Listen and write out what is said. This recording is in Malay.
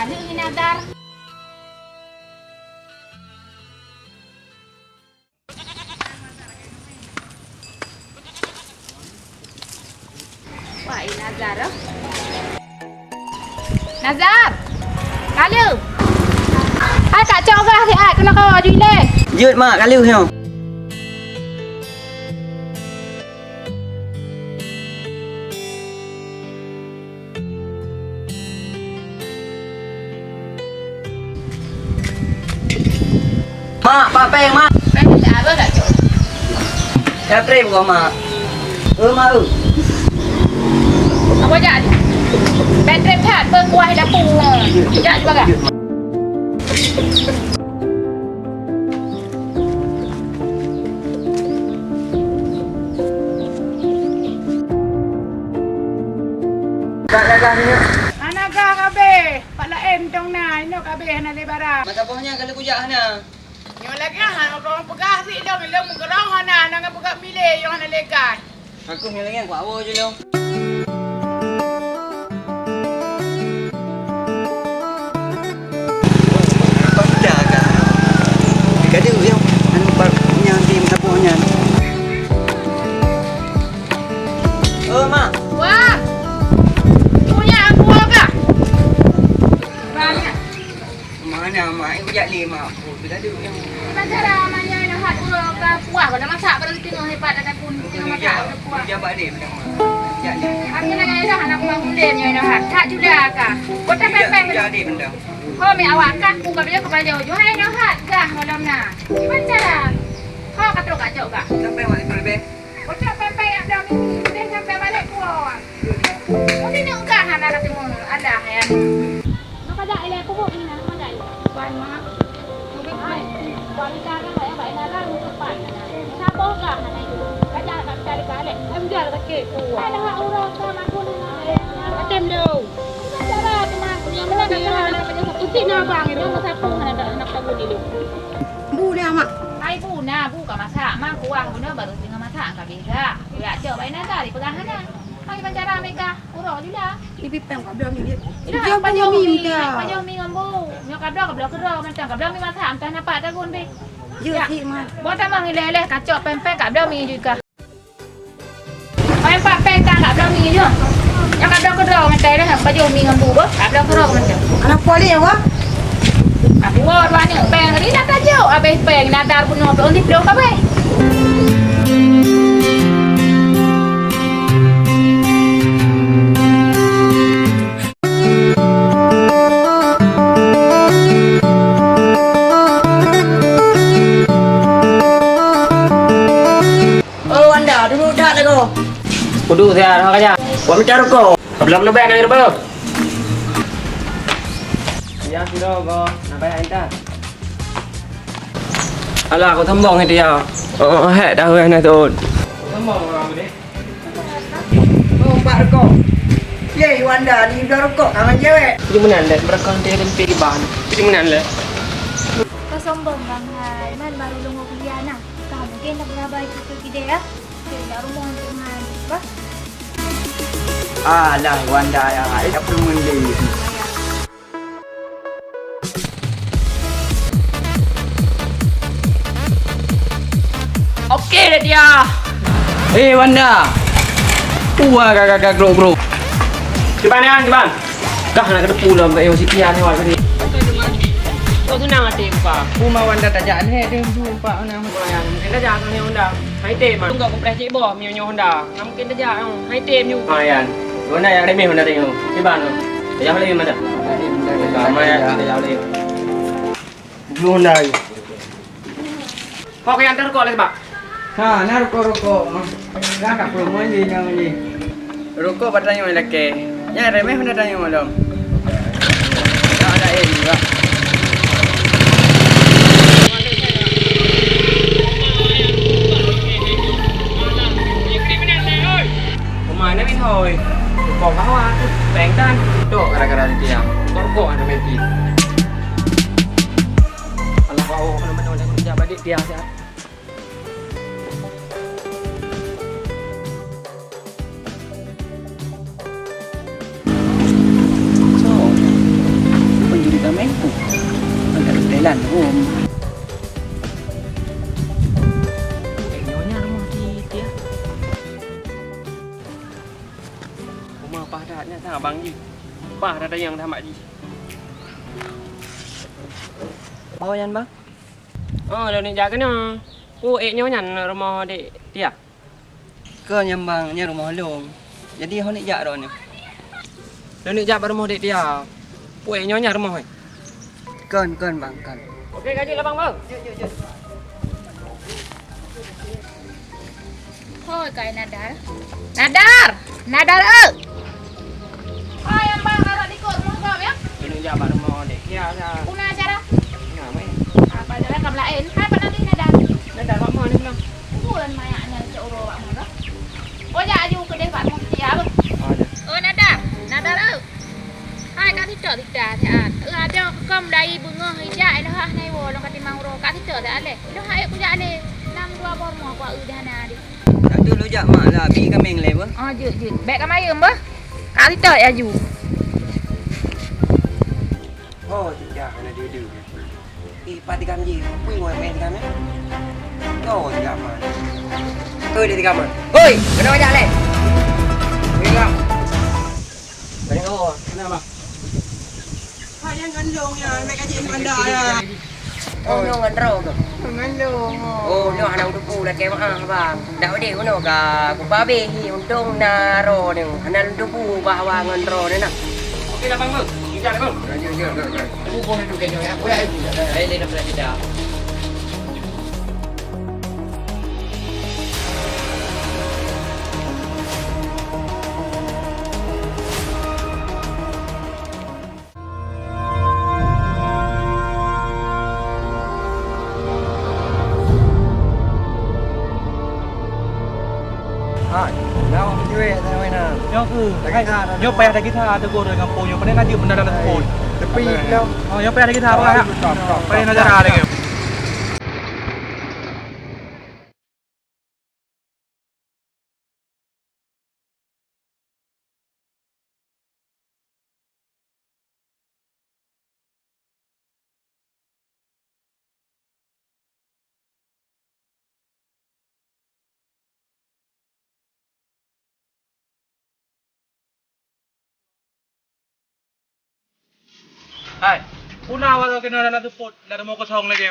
ni Nadar. Wah, Nazar. Nazar. Kalu. Ai tak cho gah thì ai kena kau đi lên. Dượt mà cá liu hiểu. Mak, Pak Peng, Mak. Peng tak apa tak cho. Ya pre bukan Mak. Mak. Apa jadi? Peng trep that peng kuah la pu. Jadi juga gak? Gak ni. Anak kabe, pala entong na, ino kabe na lebara. Mata pohnya kalau kujak hana. Yo lagi han orang pegah si dong, ilmu mugerang hana, nang pegah milih yo hana legai. Aku ni lagi aku awal je lo. Jaga. Kadi yo, anu parnya di mata pohnya. Mak. Wah. Punya aku agak. Banyak. Mana mak? Ibu jak lima. Oh, tidak ada yang. Cara namanya nak hat urang ke kuah pada masak pada tengah hebat dekat pun tengah masak pada kuah. Jabat dia macam mana? Jak dia. Aku nak kaya dah anak kuah mulen yang nak hat. Tak juga kah? Kota pempek. Jak dia benda. Kau mi awak kah? Ku kau dia kepada jauh. Hai nak hat kah malam na. Macam cara. Kau kata kacau kah? Sampai mak lebih. Kota pempek ada mi, dia sampai balik kuah. Mungkin ni enggak anak ketemu ada ya. Nak ada ile aku buat ni nak ada. Kuan mak. Mungkin ai. Kuan cara saya baik nak untuk pan. Siapa kah anak itu? Kaja kat cari balik. Ambil dekat kuah. Ada orang sama aku ni. Macam tu. Cara teman punya mana dia nak macam putih nak bang itu masa pun nak tahu dulu. Bu dia mak. Ai bu na bu ka masak mak kuah guna baru tengah masak ka beza. Ya cak baik nak dari pegangan na. Hai pancara mereka urang juga. Ibi pem kabe mi dia. Dia panjang mi dia. Panjang mi ngambu. Nyo kabla kabla kerja macam kabla mi masak entah napa tak gun be. Ya ti mak. Buat tamang leleh kacau pempek kabla mi juga. Pempek pempek kabla mi je. Yang kabla kerja macam dah panjang mi ngambu bo. Kabla kerja macam. Anak poli wa. Aku buat banyak peng ni nak kacau. Habis peng nadar pun nak on di blok kabeh. Duduk dah tu. Kudu saya dah kerja. Buat macam rokok. Belum lebih nak apa? Ya sudah kau nak bayar entah. Alah aku thambong dia. Oh, hek dah nak tu. Thambong orang ni. Oh, Pak rokok. Ye, Wanda ni dah rokok kangen cewek. Di mana le? Mereka dia dan pergi bahan. Di mana le? Kau sombong bang hai, man baru lu mau kuliah nah. Kau mungkin nak berabah itu kita ya. Kita rumah untuk man, bah. Alah, Wanda ya, tak perlu mandi. Okey dah dia. Wanda. Kakak bro. Cepat ni, cepat. Kah nak kena pulang ke sekian ni wak ni. Kau senang hati pak. Rumah Wanda tak jalan dia jumpa orang Yang mungkin dah jangan ni Honda. Hai tem ah. Tunggu kompleks cik boh mio Honda. Mungkin dah jangan. Hai tem you. Yan. Honda yang demi Honda tengok. Di mana? Dah boleh mana? Sama ya, dah boleh. Belum Honda. Kau ke antar kau le pak. Ha, nak rokok. Dah tak perlu mandi yang ni. Rokok bertanya lelaki. Ya, remeh Honda tanya malam. Tak ada juga. Mana min hoy. Kau kau aku pengtan. Tu gara-gara dia. Kau ada mati. Kalau kau mana kerja badik dia saja. dan rum. Nyonya rumah di dia. Rumah padatnya tak abang je. Padat yang dah mak ji. Mau yan bang? Oh, dah ni jaga ni. Nyonya rumah dek dia. Ke nyambang nya rumah long. Jadi hon jak ro ni. Dah ni jaga rumah dek dia. Nyonya rumah. Kan bang kan. Okey, gaji lah bang. Thôi cái Nadar. Nadar! Nadar ơi! Hai em bang naruh di kot mau ya? Dah ni jaga rumah dek dia. Una acara? Nah, mai. Apa jalan kam lain? Hai panali Nadar. Dah dah rumah ni belum? Bulan mayaknya cak uro wak mana? Oh ya aju ke depan mau dia apa? Oh, dah. Nadar. Nadar ơi. Hai cá thịt trở thịt trà thì ada cầm đây bunga hijau nó ha này vô long kati mangro cá thịt trở thì ale. Nó hai aku ja ale. Nam dua bor mau aku udah nadi. Dulu jak mak lah bi kameng le ba. Oh dữ. Bẹ cái máy ươm bơ. Cá thịt trở aju. Oh, jak kena dia. Pati kam ji. Pui ngoi main kam ya. Oh, jak mak. Oi dia kam. Oi, kena jak le. Oi kam. Balik oh, kenapa? Yang gandong ya, mek kaji anda ya. Oh, nyo ngan ro ke? Gandong. Oh, nyo hanang dupu la ke ma bang. Dak ode uno ka ku babe hi untung na ro ni. Hanal dupu bawa ngan ro ni nak. Okey dah bang. Kita dah bang. Ya. Dupu ni tu ke nyo ya. Boleh aja. Ai le nak kita. Nào, cue tao na. ย่อคือให้ย่อไปada kita ada go dengan poย่อไปได้ngaji benda dalam po. Tepi kau. Oh,ย่อไปada kita apa ya?ไปnak cara lagi. Hai, una awal kena dalam tu po, dalam mau kosong lagi.